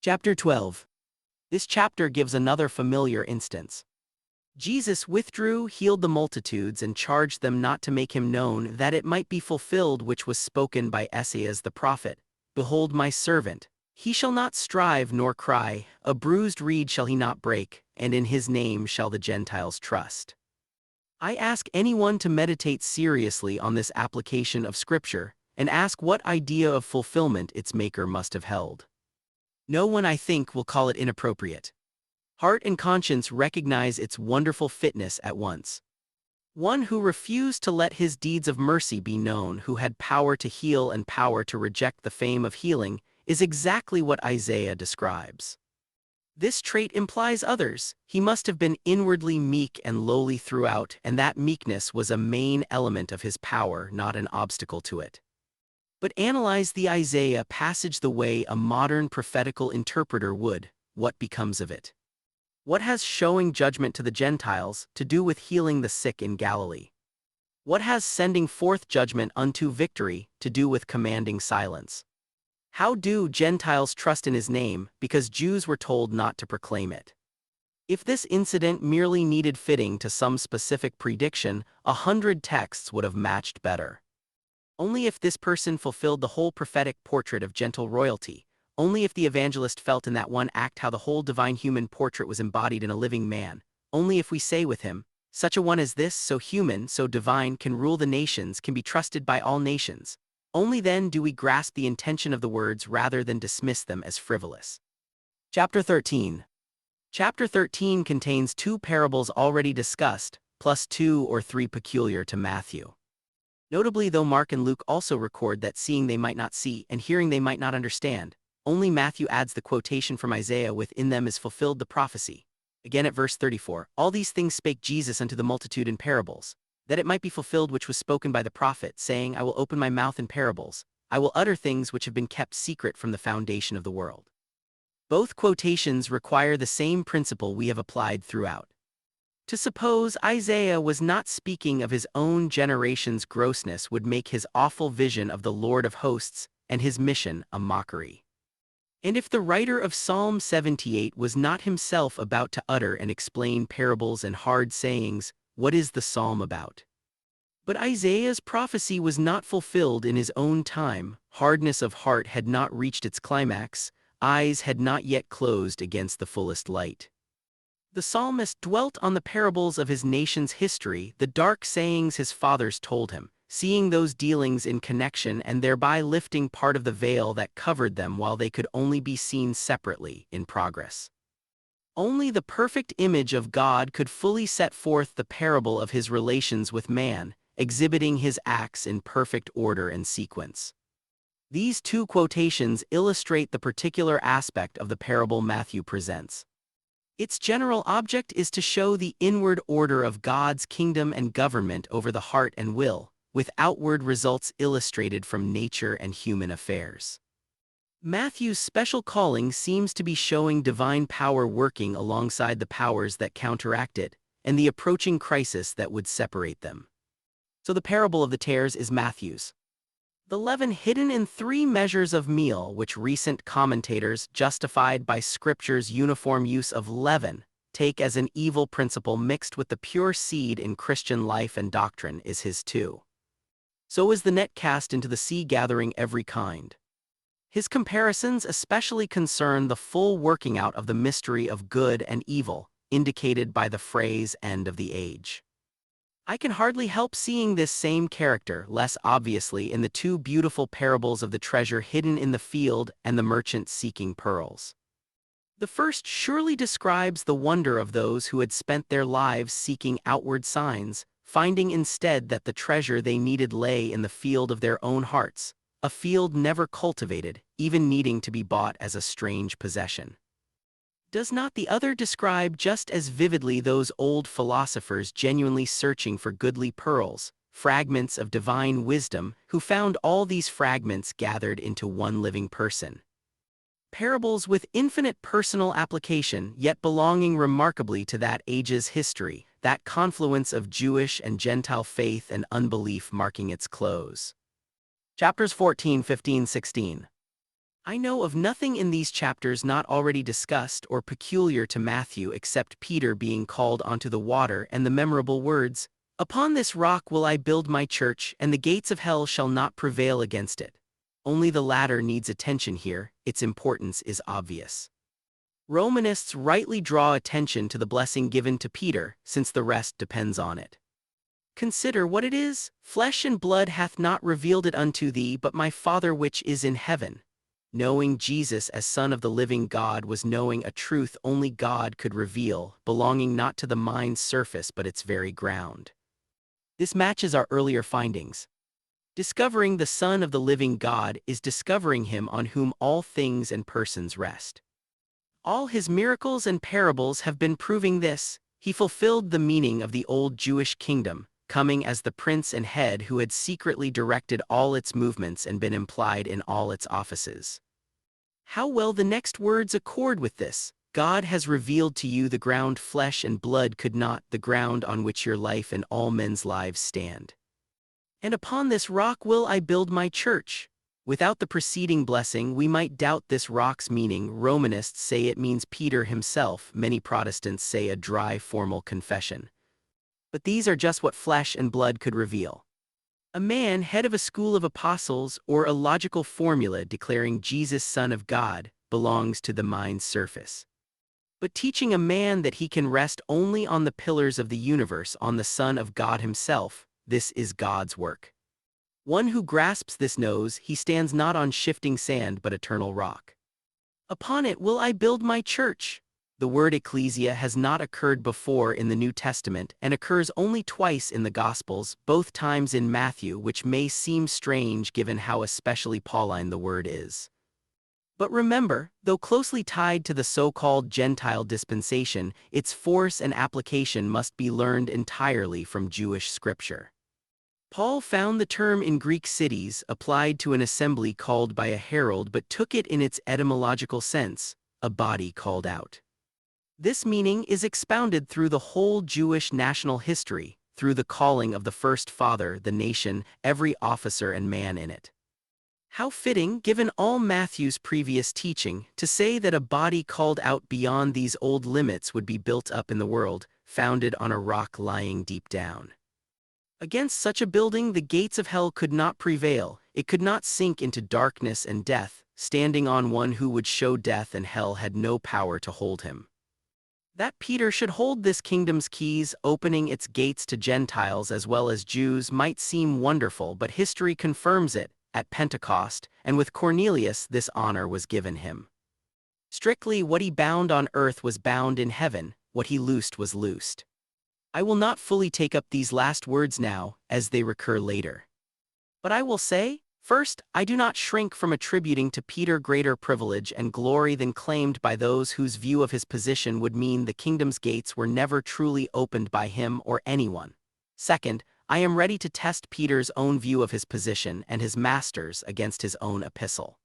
Chapter 12. This chapter gives another familiar instance. Jesus withdrew, healed the multitudes, and charged them not to make him known, that it might be fulfilled which was spoken by Esaias the prophet. Behold my servant, he shall not strive nor cry, a bruised reed shall he not break, and in his name shall the Gentiles trust. I ask anyone to meditate seriously on this application of Scripture, and ask what idea of fulfillment its maker must have held. No one, I think, will call it inappropriate. Heart and conscience recognize its wonderful fitness at once. One who refused to let his deeds of mercy be known, who had power to heal and power to reject the fame of healing, is exactly what Isaiah describes. This trait implies others. He must have been inwardly meek and lowly throughout, and that meekness was a main element of his power, not an obstacle to it. But analyze the Isaiah passage the way a modern prophetical interpreter would. What becomes of it? What has showing judgment to the Gentiles to do with healing the sick in Galilee? What has sending forth judgment unto victory to do with commanding silence? How do Gentiles trust in his name, because Jews were told not to proclaim it? If this incident merely needed fitting to some specific prediction, 100 texts would have matched better. Only if this person fulfilled the whole prophetic portrait of gentle royalty, only if the evangelist felt in that one act how the whole divine human portrait was embodied in a living man, only if we say with him, such a one as this, so human, so divine, can rule the nations, can be trusted by all nations, only then do we grasp the intention of the words rather than dismiss them as frivolous. Chapter 13. Chapter 13 contains 2 parables already discussed, plus 2 or 3 peculiar to Matthew. Notably, though Mark and Luke also record that seeing they might not see and hearing they might not understand, only Matthew adds the quotation from Isaiah with "in them is fulfilled the prophecy." Again at verse 34, all these things spake Jesus unto the multitude in parables, that it might be fulfilled which was spoken by the prophet, saying, I will open my mouth in parables, I will utter things which have been kept secret from the foundation of the world. Both quotations require the same principle we have applied throughout. To suppose Isaiah was not speaking of his own generation's grossness would make his awful vision of the Lord of hosts and his mission a mockery. And if the writer of Psalm 78 was not himself about to utter and explain parables and hard sayings, what is the psalm about? But Isaiah's prophecy was not fulfilled in his own time, hardness of heart had not reached its climax, eyes had not yet closed against the fullest light. The psalmist dwelt on the parables of his nation's history, the dark sayings his fathers told him, seeing those dealings in connection and thereby lifting part of the veil that covered them while they could only be seen separately, in progress. Only the perfect image of God could fully set forth the parable of his relations with man, exhibiting his acts in perfect order and sequence. These 2 quotations illustrate the particular aspect of the parable Matthew presents. Its general object is to show the inward order of God's kingdom and government over the heart and will, with outward results illustrated from nature and human affairs. Matthew's special calling seems to be showing divine power working alongside the powers that counteract it, and the approaching crisis that would separate them. So the parable of the tares is Matthew's. The leaven hidden in 3 measures of meal, which recent commentators, justified by Scripture's uniform use of leaven, take as an evil principle mixed with the pure seed in Christian life and doctrine, is his too. So is the net cast into the sea gathering every kind. His comparisons especially concern the full working out of the mystery of good and evil, indicated by the phrase "end of the age." I can hardly help seeing this same character less obviously in the 2 beautiful parables of the treasure hidden in the field and the merchant seeking pearls. The first surely describes the wonder of those who had spent their lives seeking outward signs, finding instead that the treasure they needed lay in the field of their own hearts, a field never cultivated, even needing to be bought as a strange possession. Does not the other describe just as vividly those old philosophers genuinely searching for goodly pearls, fragments of divine wisdom, who found all these fragments gathered into one living person? Parables with infinite personal application, yet belonging remarkably to that age's history, that confluence of Jewish and Gentile faith and unbelief marking its close. Chapters 14, 15, 16. I know of nothing in these chapters not already discussed or peculiar to Matthew except Peter being called onto the water and the memorable words, "Upon this rock will I build my church, and the gates of hell shall not prevail against it." Only the latter needs attention here, its importance is obvious. Romanists rightly draw attention to the blessing given to Peter, since the rest depends on it. Consider what it is: "Flesh and blood hath not revealed it unto thee, but my Father which is in heaven." Knowing Jesus as Son of the living God was knowing a truth only God could reveal, belonging not to the mind's surface but its very ground. This matches our earlier findings. Discovering the Son of the living God is discovering him on whom all things and persons rest. All his miracles and parables have been proving this. He fulfilled the meaning of the old Jewish kingdom, coming as the prince and head who had secretly directed all its movements and been implied in all its offices. How well the next words accord with this: "God has revealed to you the ground flesh and blood could not, the ground on which your life and all men's lives stand. And upon this rock will I build my church." Without the preceding blessing, we might doubt this rock's meaning. Romanists say it means Peter himself. Many Protestants say a dry, formal confession. But these are just what flesh and blood could reveal. A man, head of a school of apostles, or a logical formula declaring Jesus Son of God, belongs to the mind's surface. But teaching a man that he can rest only on the pillars of the universe, on the Son of God himself, this is God's work. One who grasps this knows he stands not on shifting sand but eternal rock. "Upon it will I build my church." The word ecclesia has not occurred before in the New Testament and occurs only twice in the Gospels, both times in Matthew, which may seem strange given how especially Pauline the word is. But remember, though closely tied to the so-called Gentile dispensation, its force and application must be learned entirely from Jewish scripture. Paul found the term in Greek cities applied to an assembly called by a herald but took it in its etymological sense, a body called out. This meaning is expounded through the whole Jewish national history, through the calling of the first father, the nation, every officer and man in it. How fitting, given all Matthew's previous teaching, to say that a body called out beyond these old limits would be built up in the world, founded on a rock lying deep down. Against such a building the gates of hell could not prevail, it could not sink into darkness and death, standing on one who would show death and hell had no power to hold him. That Peter should hold this kingdom's keys, opening its gates to Gentiles as well as Jews, might seem wonderful, but history confirms it. At Pentecost, and with Cornelius, this honor was given him. Strictly, what he bound on earth was bound in heaven, what he loosed was loosed. I will not fully take up these last words now, as they recur later. But I will say, first, I do not shrink from attributing to Peter greater privilege and glory than claimed by those whose view of his position would mean the kingdom's gates were never truly opened by him or anyone. Second, I am ready to test Peter's own view of his position and his master's against his own epistle.